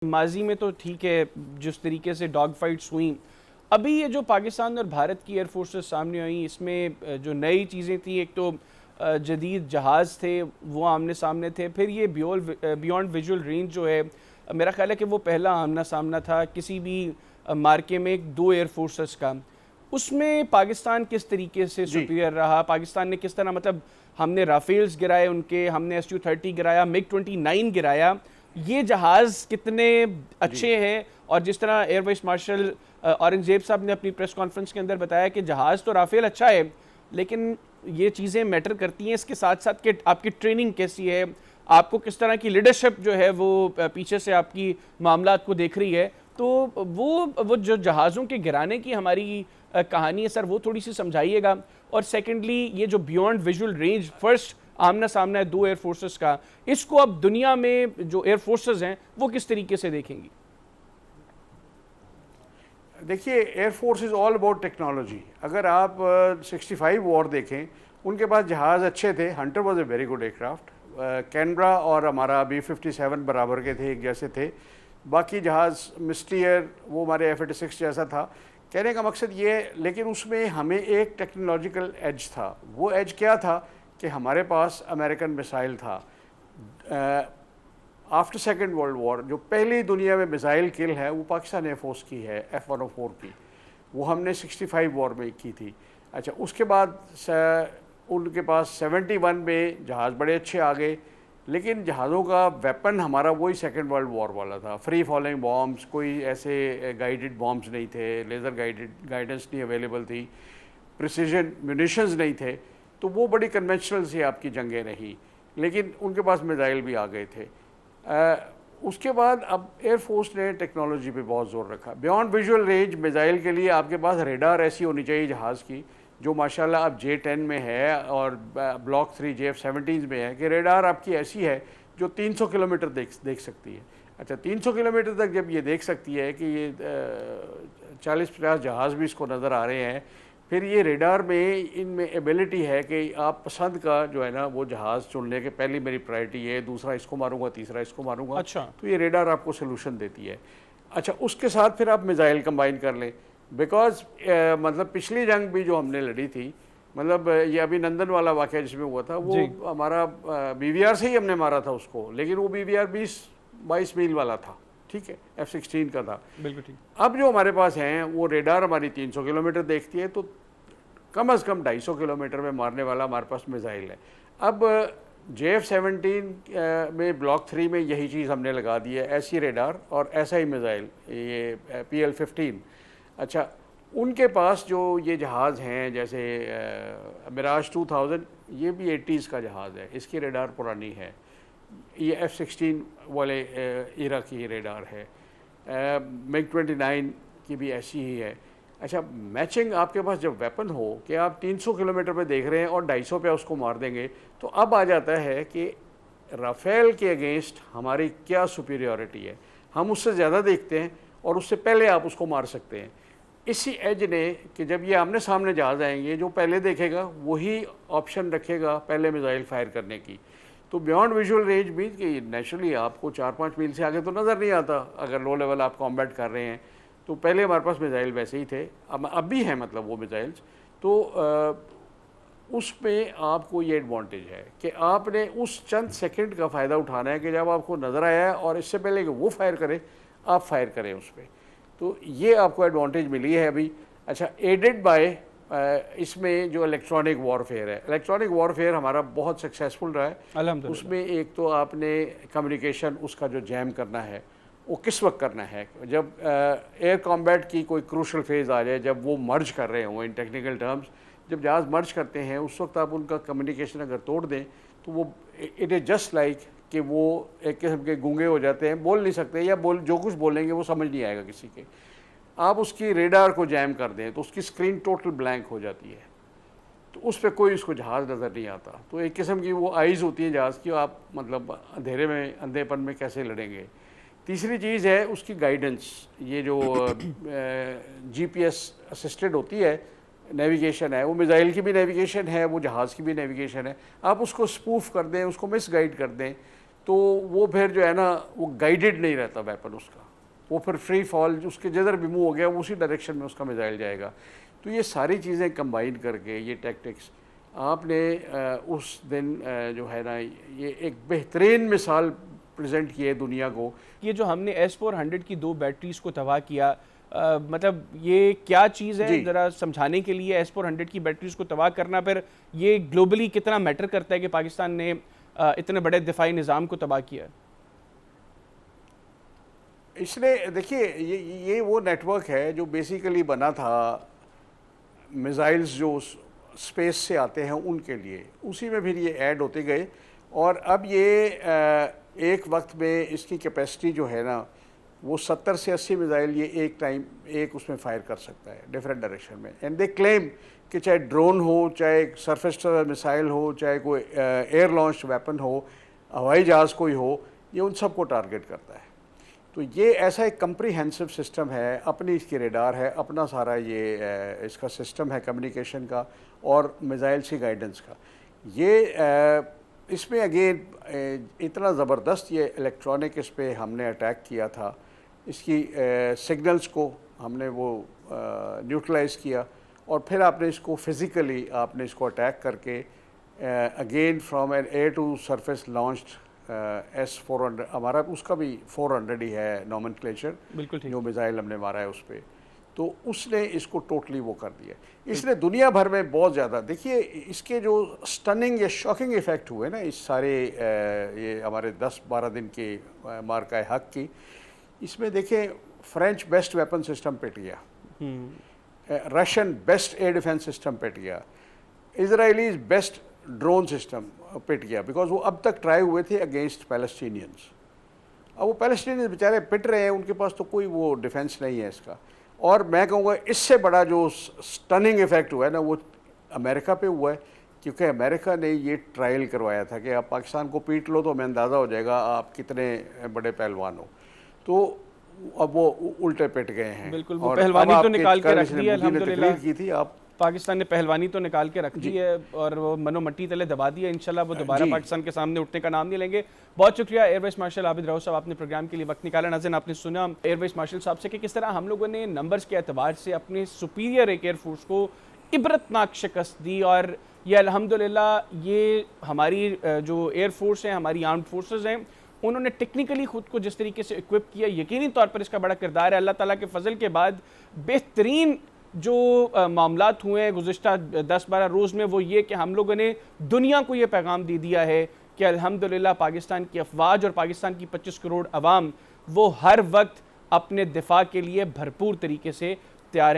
माजी में तो ठीक है, जिस तरीके से डॉग फाइट्स हुई, अभी ये जो पाकिस्तान और भारत की एयरफोर्सेस सामने आई, इसमें जो नई चीज़ें थी, एक तो जदीद जहाज़ थे वो आमने सामने थे, फिर ये बियॉन्ड विजुअल रेंज जो है, मेरा ख्याल है कि वो पहला आमना सामना था किसी भी मार्के में दो एयरफोर्सेस का। उसमें पाकिस्तान किस तरीके से जी। सुपीरियर रहा, पाकिस्तान ने किस तरह, मतलब हमने राफेल्स गिराए उनके, हमने SU-30 गिराया, MiG-29 गिराया, ये जहाज़ कितने जी। अच्छे हैं। और जिस तरह एयर वाइस मार्शल औरंगजेब साहब ने अपनी प्रेस कॉन्फ्रेंस के अंदर बताया कि जहाज़ तो राफेल अच्छा है, लेकिन ये चीज़ें मैटर करती हैं इसके साथ साथ कि आपकी ट्रेनिंग कैसी है, आपको किस तरह की लीडरशिप जो है वो पीछे से आपकी मामलात को देख रही है। तो वो जो जहाज़ों के गिराने की हमारी कहानी है सर, वो थोड़ी सी समझाइएगा। और सेकेंडली, ये जो बियॉन्ड विजुअल रेंज फर्स्ट आमना सामना है दो एयरफोर्सेस का, इसको अब दुनिया में जो एयरफोर्सेस हैं वो किस तरीके से देखेंगी? देखिए, air force is all about technology. अगर आप 65 वॉर देखें, उनके पास जहाज़ अच्छे थे। Hunter was a very good aircraft. Canberra और हमारा B-57 बराबर के थे, एक जैसे थे। बाकी जहाज़ मिस्टियर वो हमारे F-86 जैसा था। कहने का मकसद ये, लेकिन उसमें हमें एक टेक्नोलॉजिकल एज था। वो एज क्या था कि हमारे पास अमेरिकन मिसाइल था। आफ्टर सेकेंड वर्ल्ड वॉर जो पहली दुनिया में मिसाइल किल है वो पाकिस्तान एयरफोर्स की है, F-104 की। वो हमने 65 वॉर में की थी। अच्छा, उसके बाद उनके पास 71 में जहाज़ बड़े अच्छे आ गए, लेकिन जहाज़ों का वेपन हमारा वही सेकेंड वर्ल्ड वॉर वाला था। फ्री फॉलिंग बॉम्ब्स, कोई ऐसे गाइडेड बॉम्ब्स नहीं थे, लेज़र गाइडेंस नहीं अवेलेबल थी, प्रिसीजन म्यूनिशंस नहीं थे। तो वो बड़ी कन्वेंशनल सी आपकी जंगें रही, लेकिन उनके पास मिसाइल भी आ गए थे। उसके बाद अब एयरफोर्स ने टेक्नोलॉजी पे बहुत ज़ोर रखा। बियॉन्ड विजुअल रेंज मिसाइल के लिए आपके पास रेडार ऐसी होनी चाहिए जहाज़ की, जो माशाल्लाह अब J-10 में है और ब्लॉक 3 JF-17 में है, कि रेडार आपकी ऐसी है जो 300 किलोमीटर देख सकती है। अच्छा, 300 किलोमीटर तक जब ये देख सकती है कि ये 40-50 जहाज़ भी इसको नज़र आ रहे हैं, फिर ये रेडार में इनमें एबिलिटी है कि आप पसंद का जो है ना वो जहाज़ चुनने के, पहली मेरी प्रायोरिटी ये, दूसरा इसको मारूंगा, तीसरा इसको मारूंगा। अच्छा। तो ये रेडार आपको सोल्यूशन देती है। अच्छा, उसके साथ फिर आप मिसाइल कंबाइन कर लें, बिकॉज मतलब पिछली जंग भी जो हमने लड़ी थी, मतलब ये अभिनंदन वाला वाक़या जिसमें हुआ था, वो हमारा BVR से ही हमने मारा था उसको, लेकिन वो BVR 20-22 मील वाला था, ठीक है, F-16 का था। बिल्कुल ठीक। अब जो हमारे पास हैं वो रेडार हमारी 300 किलोमीटर देखती है, तो कम से कम 250 किलोमीटर में मारने वाला हमारे पास मिसाइल है। अब JF-17 में ब्लॉक 3 में यही चीज़ हमने लगा दी है, ऐसी रेडार और ऐसा ही मिसाइल, ये PL-15। अच्छा, उनके पास जो ये जहाज़ हैं, जैसे मिराज 2000, ये भी 80s का जहाज़ है, इसकी रेडार पुरानी है। ये F-16 वाले इरा की रेडार है। MiG-29 की भी ऐसी ही है। अच्छा, मैचिंग आपके पास जब वेपन हो कि आप 300 किलोमीटर पे देख रहे हैं और 250 पे उसको मार देंगे, तो अब आ जाता है कि राफेल के अगेंस्ट हमारी क्या सुपीरियॉरिटी है। हम उससे ज़्यादा देखते हैं और उससे पहले आप उसको मार सकते हैं। इसी एज ने कि जब ये आमने सामने जहाज़ आएंगे, जो पहले देखेगा वही ऑप्शन रखेगा पहले मिसाइल फायर करने की। तो बियॉन्ड विजुअल रेंज मीन कि नेचुरली आपको 4-5 मील से आगे तो नज़र नहीं आता अगर लो लेवल आप कॉम्बैट कर रहे हैं। तो पहले हमारे पास मिसाइल वैसे ही थे, अब भी हैं, मतलब वो मिसाइल्स। तो उसमें आपको ये एडवांटेज है कि आपने उस चंद सेकंड का फ़ायदा उठाना है कि जब आपको नज़र आया है और इससे पहले कि वो फायर करे, आप फायर करें उस पर। तो ये आपको एडवांटेज मिली है अभी। अच्छा, एडेड बाय इसमें जो इलेक्ट्रॉनिक वॉरफेयर है, इलेक्ट्रॉनिक वॉरफेयर हमारा बहुत सक्सेसफुल रहा है। अल्हम्दुलिल्लाह। उसमें एक तो आपने कम्युनिकेशन उसका जो जैम करना है वो किस वक्त करना है, जब एयर कॉम्बैट की कोई क्रूशल फेज़ आ जाए, जब वो मर्ज कर रहे हों इन टेक्निकल टर्म्स, जब जहाज़ मर्ज करते हैं उस वक्त आप उनका कम्युनिकेशन अगर तोड़ दें तो वो इट इज़ जस्ट लाइक कि वो एक किस्म के गूंगे हो जाते हैं, बोल नहीं सकते, या जो कुछ बोलेंगे वो समझ नहीं आएगा किसी के। आप उसकी रेडार को जैम कर दें तो उसकी स्क्रीन टोटल ब्लैंक हो जाती है, तो उस पर कोई उसको जहाज़ नज़र नहीं आता। तो एक किस्म की वो आइज़ होती है जहाज़ की, आप मतलब अंधेरे में, अंधेपन में कैसे लड़ेंगे। तीसरी चीज़ है उसकी गाइडेंस। ये जो GPS असिस्टेड होती है, नेविगेशन है, वो मिसाइल की भी नेविगेशन है, वो जहाज़ की भी नेविगेशन है। आप उसको स्पूफ कर दें, उसको मिस गाइड कर दें, तो वो फिर जो है ना वो गाइडेड नहीं रहता वेपन उसका, वो फिर फ्री फॉल उसके जिधर भी मूव हो गया उसी डायरेक्शन में उसका मिसाइल जाएगा। तो ये सारी चीज़ें कंबाइन करके ये टैक्टिक्स आपने उस दिन जो है ना ये एक बेहतरीन मिसाल प्रेजेंट की है दुनिया को। ये जो हमने S-400 की 2 बैटरीज को तबाह किया, मतलब ये क्या चीज़ है, ज़रा समझाने के लिए। S-400 की बैटरीज को तबाह करना फिर ये ग्लोबली कितना मैटर करता है कि पाकिस्तान ने इतने बड़े दिफाई निज़ाम को तबाह किया? इसलिए देखिए ये वो नेटवर्क है जो बेसिकली बना था मिसाइल्स जो स्पेस से आते हैं उनके लिए, उसी में फिर ये ऐड होते गए और अब ये एक वक्त में इसकी कैपेसिटी जो है ना वो 70 से 80 मिसाइल ये एक टाइम एक उसमें फायर कर सकता है डिफरेंट डायरेक्शन में। एंड दे क्लेम कि चाहे ड्रोन हो, चाहे सरफेस मिसाइल हो, चाहे कोई एयर लॉन्च वेपन हो, हवाई जहाज़ कोई हो, ये उन सबको टारगेट करता है। तो ये ऐसा एक कम्प्रीहेंसिव सिस्टम है, अपनी इसकी रेडार है, अपना सारा ये इसका सिस्टम है कम्युनिकेशन का और मिसाइल्स की गाइडेंस का। ये इसमें अगेन इतना ज़बरदस्त ये इलेक्ट्रॉनिक इस पर हमने अटैक किया था, इसकी सिग्नल्स को हमने वो न्यूट्रलाइज़ किया और फिर आपने इसको फिज़िकली आपने इसको अटैक करके again from an air to surface launched S-400, हमारा उसका भी 400 ही है नॉमेनक्लेचर, बिल्कुल ठीक। जो मिसाइल हमने मारा है उस पर, तो उसने इसको टोटली वो कर दिया। इसने दुनिया भर में बहुत ज़्यादा, देखिए इसके जो स्टनिंग या शॉकिंग इफ़ेक्ट हुए ना इस सारे ये हमारे 10-12 दिन के मार्का हक की, इसमें देखें फ्रेंच बेस्ट वेपन सिस्टम पिट गया, Russian best air defence system पिट गया, इजराइलीज बेस्ट ड्रोन सिस्टम पिट गया, बिकॉज वो अब तक ट्राई हुए थे अगेंस्ट पैलेस्टीनियंस। अब वो पैलेस्टीनियंस बेचारे पिट रहे हैं, उनके पास तो कोई वो डिफेंस नहीं है इसका। और मैं कहूँगा इससे बड़ा जो स्टनिंग इफेक्ट हुआ है ना वो अमेरिका पे हुआ है, क्योंकि अमेरिका ने ये ट्रायल करवाया था कि आप पाकिस्तान को पीट लो तो हमें अंदाज़ा हो जाएगा आप कितने बड़े पहलवान हो। तो अब वो उल्टे पिट गए हैं। बिल्कुल, वो पहलवानी तो निकाल के रख दी है अल्हम्दुलिल्लाह की थी, आप पाकिस्तान ने पहलवानी तो निकाल के रख दी है और वो मनो मट्टी तले दबा दिया। इंशाल्लाह वो दोबारा पाकिस्तान के सामने उठने का नाम नहीं लेंगे। बहुत शुक्रिया air vice marshal Abid Rauf साहब, आपने प्रोग्राम के लिए वक्त निकाला। नाज़रीन, आपने सुना एयर वाइस मार्शल साहब से कि किस तरह हम लोगों ने नंबर्स के एतबार से अपने सुपीरियर एक एयरफोर्स को इबरतनाक शिकस्त दी और ये अल्हम्दुलिल्लाह ये हमारी जो एयरफोर्स है, हमारी आर्म्ड फोर्सेज हैं, उन्होंने टेक्निकली खुद को जिस तरीके से इक्विप किया, यकीनी तौर पर इसका बड़ा किरदार है। अल्लाह ताला के फजल के बाद बेहतरीन जो मामलात हुए हैं गुज़िश्ता 10-12 रोज़ में वो ये कि हम लोगों ने दुनिया को ये पैगाम दे दिया है कि अल्हम्दुलिल्लाह पाकिस्तान की अफवाज और पाकिस्तान की 25 करोड़ अवाम वो हर वक्त अपने दिफा के लिए भरपूर तरीके से तैयार है।